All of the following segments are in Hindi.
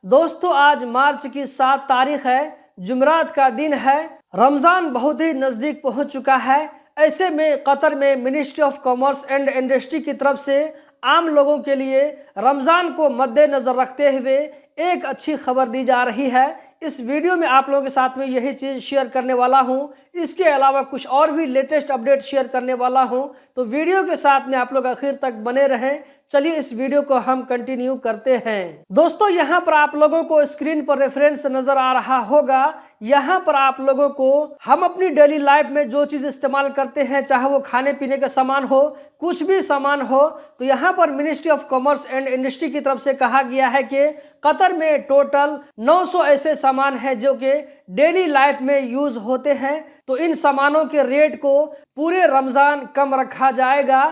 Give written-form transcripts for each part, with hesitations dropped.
दोस्तों आज मार्च की 7 तारीख है, जुमरात का दिन है। रमज़ान बहुत ही नज़दीक पहुंच चुका है। ऐसे में कतर में ministry of commerce and industry की तरफ से आम लोगों के लिए रमज़ान को मद्देनज़र रखते हुए एक अच्छी खबर दी जा रही है। इस वीडियो में आप लोगों के साथ में यही चीज़ शेयर करने वाला हूं। इसके अलावा कुछ और भी लेटेस्ट अपडेट शेयर करने वाला हूं, तो वीडियो के साथ में आप लोग आखिर तक बने रहें। चलिए इस वीडियो को हम कंटिन्यू करते हैं। दोस्तों यहाँ पर आप लोगों को स्क्रीन पर रेफरेंस नजर आ रहा होगा। यहाँ पर आप लोगों को हम अपनी डेली लाइफ में जो चीज़ इस्तेमाल करते हैं, चाहे वो खाने पीने का सामान हो, कुछ भी सामान हो, तो यहाँ पर ministry of commerce and industry की तरफ से कहा गया है कि कतर में टोटल 900 ऐसे सामान हैं जो कि डेली लाइफ में यूज होते हैं। तो इन सामानों के रेट को पूरे रमज़ान कम रखा जाएगा।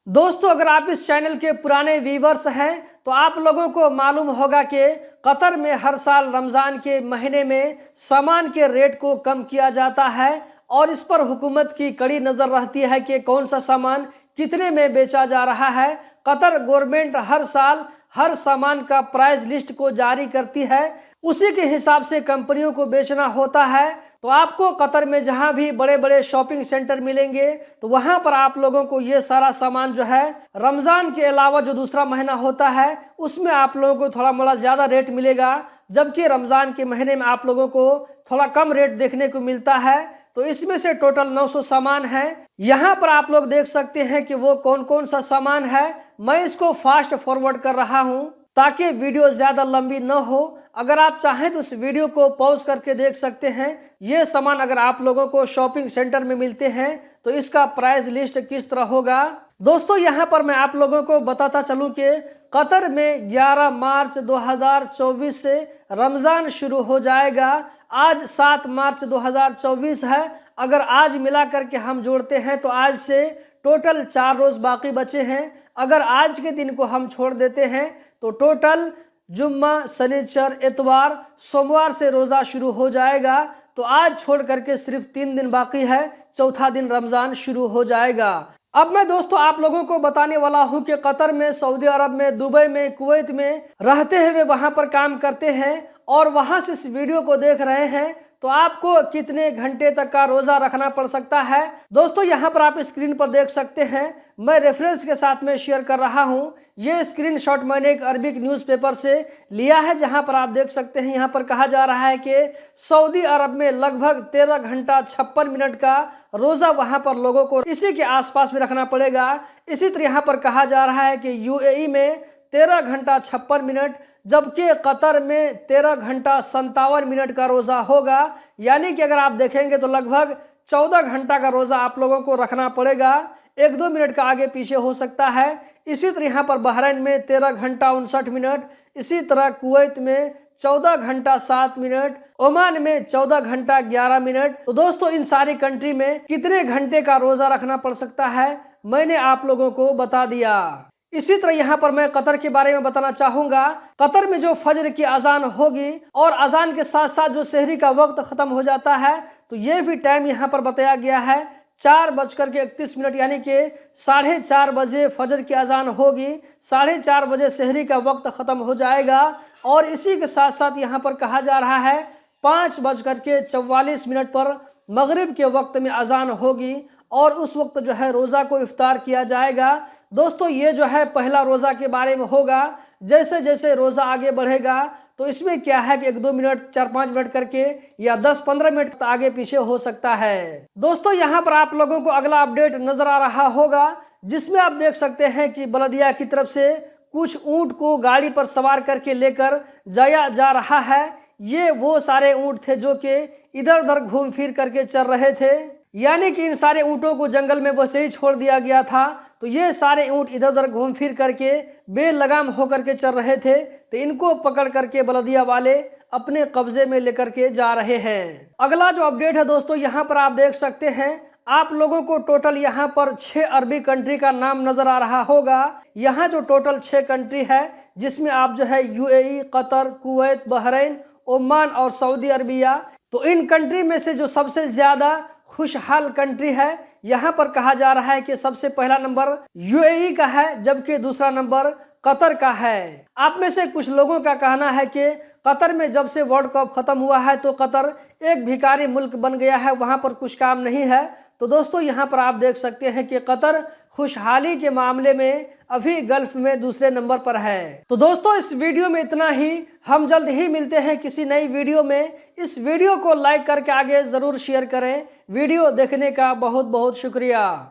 दोस्तों अगर आप इस चैनल के पुराने व्यूवर्स हैं तो आप लोगों को मालूम होगा कि कतर में हर साल रमज़ान के महीने में सामान के रेट को कम किया जाता है और इस पर हुकूमत की कड़ी नज़र रहती है कि कौन सा सामान कितने में बेचा जा रहा है। कतर गवर्नमेंट हर साल हर सामान का प्राइस लिस्ट को जारी करती है, उसी के हिसाब से कंपनियों को बेचना होता है। तो आपको कतर में जहां भी बड़े बड़े शॉपिंग सेंटर मिलेंगे तो वहां पर आप लोगों को ये सारा सामान जो है रमज़ान के अलावा जो दूसरा महीना होता है उसमें आप लोगों को थोड़ा मोड़ा ज़्यादा रेट मिलेगा, जबकि रमज़ान के महीने में आप लोगों को थोड़ा कम रेट देखने को मिलता है। तो इसमें से टोटल 900 सामान है। यहाँ पर आप लोग देख सकते हैं कि वो कौन कौन सा सामान है। मैं इसको फास्ट फॉरवर्ड कर रहा हूँ ताकि वीडियो ज़्यादा लंबी न हो। अगर आप चाहें तो इस वीडियो को पॉज करके देख सकते हैं। ये सामान अगर आप लोगों को शॉपिंग सेंटर में मिलते हैं तो इसका प्राइस लिस्ट किस तरह होगा। दोस्तों यहाँ पर मैं आप लोगों को बताता चलूँ कि कतर में 11 मार्च 2024 से रमज़ान शुरू हो जाएगा। आज 7 मार्च 2024 है। अगर आज मिला करके हम जोड़ते हैं तो आज से टोटल 4 रोज़ बाकी बचे हैं। अगर आज के दिन को हम छोड़ देते हैं तो टोटल जुम्मा, शनिचर, इतवार, सोमवार से रोज़ा शुरू हो जाएगा। तो आज छोड़ करके सिर्फ 3 दिन बाकी है, चौथा दिन रमज़ान शुरू हो जाएगा। अब मैं दोस्तों आप लोगों को बताने वाला हूं कि कतर में, सऊदी अरब में, दुबई में, कुवैत में रहते हुए वहां पर काम करते हैं और वहां से इस वीडियो को देख रहे हैं तो आपको कितने घंटे तक का रोज़ा रखना पड़ सकता है। दोस्तों यहाँ पर आप स्क्रीन पर देख सकते हैं, मैं रेफरेंस के साथ में शेयर कर रहा हूँ। ये स्क्रीनशॉट मैंने एक अरबिक न्यूज़पेपर से लिया है, जहाँ पर आप देख सकते हैं यहाँ पर कहा जा रहा है कि सऊदी अरब में लगभग 13 घंटा 56 मिनट का रोज़ा वहाँ पर लोगों को इसी के आसपास में रखना पड़ेगा। इसी तरह यहाँ पर कहा जा रहा है कि यूएई में 13 घंटा 56 मिनट, जबकि कतर में 13 घंटा 57 मिनट का रोज़ा होगा। यानी कि अगर आप देखेंगे तो लगभग 14 घंटा का रोज़ा आप लोगों को रखना पड़ेगा। 1-2 मिनट का आगे पीछे हो सकता है। इसी तरह यहाँ पर बहरीन में 13 घंटा 59 मिनट, इसी तरह कुवैत में 14 घंटा 7 मिनट, ओमान में 14 घंटा 11 मिनट। तो दोस्तों इन सारी कंट्री में कितने घंटे का रोज़ा रखना पड़ सकता है मैंने आप लोगों को बता दिया। इसी तरह यहाँ पर मैं कतर के बारे में बताना चाहूँगा। कतर में जो फजर की अजान होगी और अजान के साथ साथ जो सहरी का वक्त ख़त्म हो जाता है तो ये भी टाइम यहाँ पर बताया गया है 4:31, यानी कि 4:30 बजे फजर की अजान होगी, 4:30 बजे सहरी का वक्त ख़त्म हो जाएगा। और इसी के साथ साथ यहाँ पर कहा जा रहा है 5:44 पर मगरिब के वक्त में अजान होगी और उस वक्त जो है रोज़ा को इफ्तार किया जाएगा। दोस्तों ये जो है पहला रोज़ा के बारे में होगा। जैसे जैसे रोज़ा आगे बढ़ेगा तो इसमें क्या है कि 1-2 मिनट, 4-5 मिनट करके या 10-15 मिनट आगे पीछे हो सकता है। दोस्तों यहाँ पर आप लोगों को अगला अपडेट नज़र आ रहा होगा, जिसमें आप देख सकते हैं कि बलदिया की तरफ से कुछ ऊँट को गाड़ी पर सवार करके लेकर जाया जा रहा है। ये वो सारे ऊँट थे जो कि इधर उधर घूम फिर करके चल रहे थे, यानी कि इन सारे ऊँटों को जंगल में वैसे ही छोड़ दिया गया था। तो ये सारे ऊँट इधर उधर घूम फिर करके बेलगाम होकर के चल रहे थे, तो इनको पकड़ करके बलदिया वाले अपने कब्जे में लेकर के जा रहे हैं। अगला जो अपडेट है दोस्तों यहाँ पर आप देख सकते हैं, आप लोगों को टोटल यहाँ पर 6 अरबी कंट्री का नाम नजर आ रहा होगा। यहाँ जो टोटल 6 कंट्री है जिसमें आप जो है UAE, Qatar, Kuwait, Bahrain, Oman और सऊदी अरबिया, तो इन कंट्री में से जो सबसे ज़्यादा खुशहाल कंट्री है, यहाँ पर कहा जा रहा है कि सबसे पहला नंबर यूएई का है, जबकि दूसरा नंबर कतर का है। आप में से कुछ लोगों का कहना है कि कतर में जब से वर्ल्ड कप खत्म हुआ है तो कतर एक भिखारी मुल्क बन गया है, वहां पर कुछ काम नहीं है। तो दोस्तों यहाँ पर आप देख सकते हैं कि कतर खुशहाली के मामले में अभी गल्फ में दूसरे नंबर पर है। तो दोस्तों इस वीडियो में इतना ही। हम जल्द ही मिलते हैं किसी नई वीडियो में। इस वीडियो को लाइक करके आगे जरूर शेयर करें। वीडियो देखने का बहुत बहुत शुक्रिया।